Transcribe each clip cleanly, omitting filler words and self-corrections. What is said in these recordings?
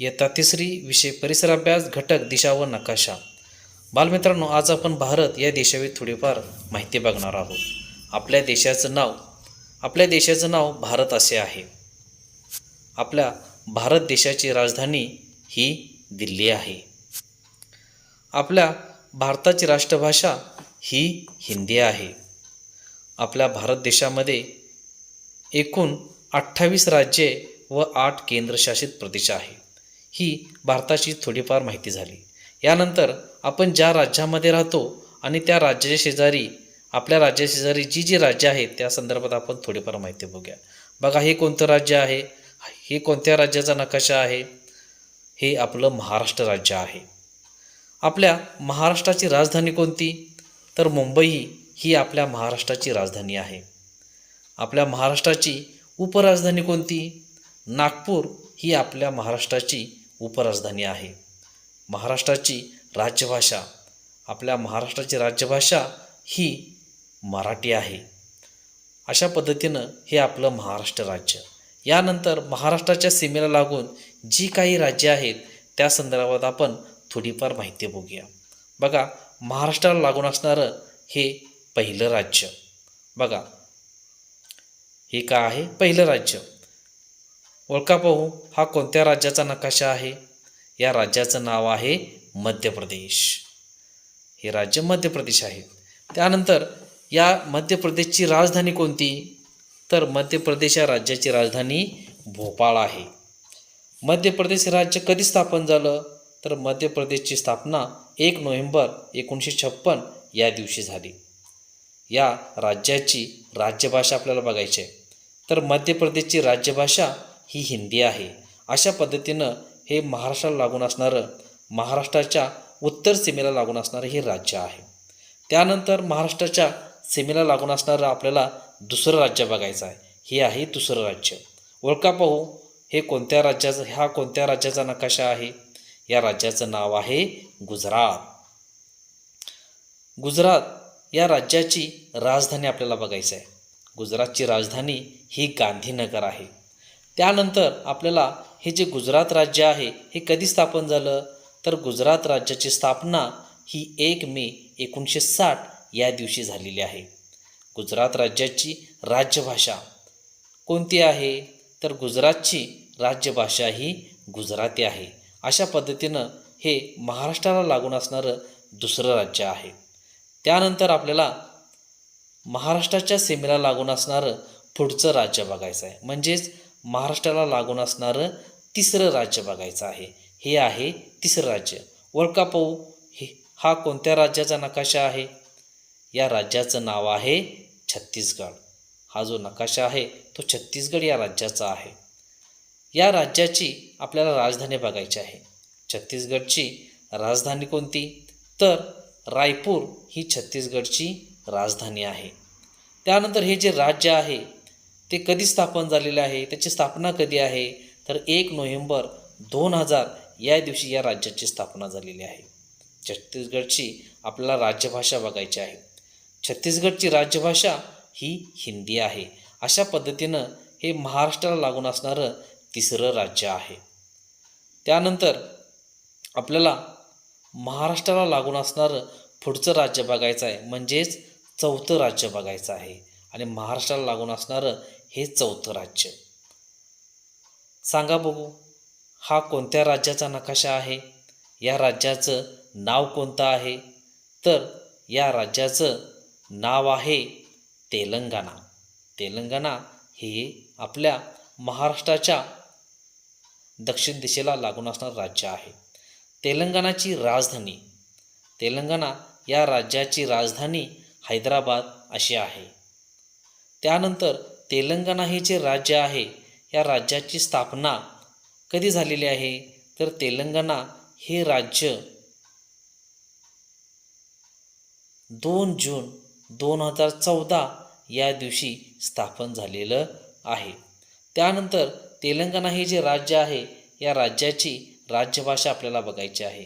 इयत्ता तिसरी विषय परिसर अभ्यास घटक दिशा व नकाशा. बालमित्रांनो, आज आपण भारत या देशाविषयी थोडीफार माहिती बघणार आहोत. आपल्या देशाचं नाव भारत असे आहे. आपल्या भारत देशाची राजधानी ही दिल्ली आहे. आपल्या भारताची राष्ट्रभाषा ही हिंदी आहे. आपल्या भारत देशामध्ये एकूण 28 राज्ये व 8 केंद्रशासित प्रदेश आहे. ही भारताची थोडीफार माहिती झाली. यानंतर आपण ज्या राज्यामध्ये राहतो आणि त्या राज्याच्या शेजारी आपल्या राज्याच्या शेजारी जी राज्य आहेत त्या संदर्भात आपण थोडीफार माहिती बघूया. बघा, हे कोणतं राज्य आहे? हे कोणत्या राज्याचा नकाशा आहे? हे आपलं महाराष्ट्र राज्य आहे. आपल्या महाराष्ट्राची राजधानी कोणती? तर मुंबई ही आपल्या महाराष्ट्राची राजधानी आहे. आपल्या महाराष्ट्राची उपराजधानी कोणती? नागपूर ही आपल्या महाराष्ट्राची उपराजधानी आहे. महाराष्ट्राची राज्यभाषा, आपल्या महाराष्ट्राची राज्यभाषा ही मराठी आहे. अशा पद्धतीनं हे आपलं महाराष्ट्र राज्य. यानंतर महाराष्ट्राच्या सीमेला लागून जी काही राज्ये आहेत त्या संदर्भात आपण थोडीफार माहिती बघूया. बघा, महाराष्ट्राला लागून असणारं हे पहिलं राज्य. बघा, हे काय आहे? पहिलं राज्य. ओळखा पाहू, हा कोणत्या राज्याचा नकाशा आहे? या राज्याचं नाव आहे मध्य प्रदेश. हे राज्य मध्य प्रदेश आहे. त्यानंतर या मध्य प्रदेशची राजधानी कोणती? तर मध्य प्रदेश या राज्याची राजधानी भोपाळ आहे. मध्य प्रदेश राज्य कधी स्थापन झालं? तर मध्य प्रदेशची स्थापना 1 नोव्हेंबर 1956 या दिवशी झाली. या राज्याची राज्यभाषा आपल्याला बघायची आहे. तर मध्य प्रदेशची राज्यभाषा ही हिंदी आहे. अशा पद्धतीनं हे महाराष्ट्राला लागून असणारं, महाराष्ट्राच्या उत्तर सीमेला लागून असणारं हे राज्य आहे. त्यानंतर महाराष्ट्राच्या सीमेला लागून असणारं आपल्याला दुसरं राज्य बघायचं आहे. हे आहे दुसरं राज्य. ओळखा पाहू, हे कोणत्या राज्याचा नकाशा आहे? या राज्याचं नाव आहे गुजरात. गुजरात या राज्याची राजधानी आपल्याला बघायची आहे. गुजरातची राजधानी ही गांधीनगर आहे. त्यानंतर आपल्याला हे जे गुजरात राज्य आहे हे कधी स्थापन झालं? तर गुजरात राज्याची स्थापना ही 1 मे 1960 या दिवशी झालेली आहे. गुजरात राज्याची राज्यभाषा कोणती आहे? तर गुजरातची राज्यभाषा ही गुजराती आहे. अशा पद्धतीनं हे महाराष्ट्राला लागून असणारं दुसरं राज्य आहे. त्यानंतर आपल्याला महाराष्ट्राच्या सीमेला लागून असणारं पुढचं राज्य बघायचं आहे. म्हणजेच महाराष्ट्राला लागून असणारं तिसरं राज्य बघायचं आहे. हे आहे तिसरं राज्य. ओळखा पाहू, हा कोणत्या राज्याचा नकाशा आहे? या राज्याचं नाव आहे छत्तीसगड. हा जो नकाशा आहे तो छत्तीसगड या राज्याचा आहे. या राज्याची आपल्याला राजधानी बघायची आहे. छत्तीसगडची राजधानी कोणती? तर रायपूर ही छत्तीसगडची राजधानी आहे. त्यानंतर हे जे राज्य आहे ते कधी स्थापन झालेले आहे? त्याची स्थापना कधी आहे? तर 1 नोव्हेंबर 2000 या दिवशी या राज्याची स्थापना झालेली आहे. छत्तीसगडची आपल्याला राज्यभाषा बघायची आहे. छत्तीसगडची राज्यभाषा ही हिंदी आहे. अशा पद्धतीनं हे महाराष्ट्राला लागून असणारं तिसरं राज्य आहे. त्यानंतर आपल्याला महाराष्ट्राला लागून असणारं पुढचं राज्य बघायचं आहे. म्हणजेच चौथं राज्य बघायचं आहे. आणि महाराष्ट्राला लागून असणारं हे चौथं राज्य. सांगा बघू, हा कोणत्या राज्याचा नकाशा आहे? या राज्याचं नाव कोणतं आहे? तर या राज्याचं नाव आहे तेलंगणा. तेलंगणा हे आपल्या महाराष्ट्राच्या दक्षिण दिशेला लागून असणारं राज्य आहे. तेलंगणा या राज्याची राजधानी हैदराबाद अशी आहे. त्यानंतर तेलंगणा हे जे राज्य आहे या राज्याची स्थापना कधी झालेली आहे? तर तेलंगणा हे राज्य 2 जून 2014 या दिवशी स्थापन झालेलं आहे. त्यानंतर तेलंगणा हे जे राज्य आहे या राज्याची राज्यभाषा आपल्याला बघायची आहे.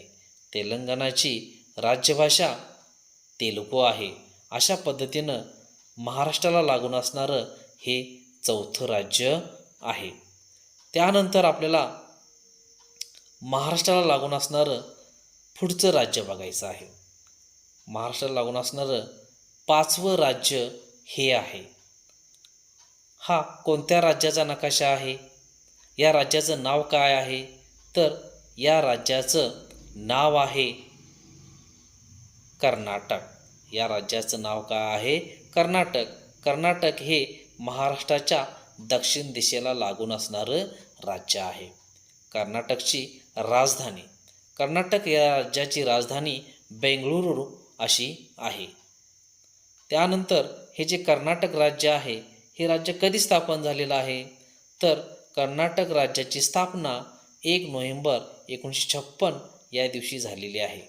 तेलंगणाची राज्यभाषा तेलुगू आहे. अशा पद्धतीनं महाराष्ट्राला लागून असणारं हे चौथं राज्य आहे. त्यानंतर आपल्याला महाराष्ट्राला लागून असणारं पुढचं राज्य बघायचं आहे. महाराष्ट्राला लागून असणारं 5वं राज्य हे आहे. हा कोणत्या राज्याचा नकाशा आहे? या राज्याचं नाव काय आहे? तर या राज्याचं नाव आहे कर्नाटक. या राज्याचं नाव काय आहे? कर्नाटक. कर्नाटक हे महाराष्ट्राच्या दक्षिण दिशेला लागून असणारं राज्य आहे. कर्नाटकची राजधानी, कर्नाटक या राज्याची राजधानी बेंगळुरू अशी आहे. त्यानंतर हे जे कर्नाटक राज्य आहे हे राज्य कधी स्थापन झालेलं आहे? तर कर्नाटक राज्याची स्थापना 1 नोव्हेंबर 1956 या दिवशी झालेली आहे.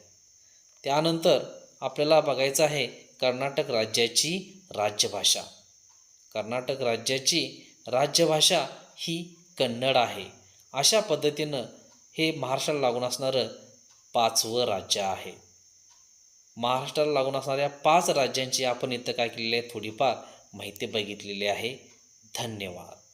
त्यानंतर आपल्याला बघायचं आहे कर्नाटक राज्याची राज्यभाषा. कर्नाटक राज्याची राज्यभाषा ही कन्नड आहे. अशा पद्धतीनं हे महाराष्ट्राला लागून असणारं 5वं राज्य आहे. महाराष्ट्राला लागून असणाऱ्या 5 राज्यांची आपण इथं काय केलेली आहे, थोडीफार माहिती बघितलेली आहे. धन्यवाद.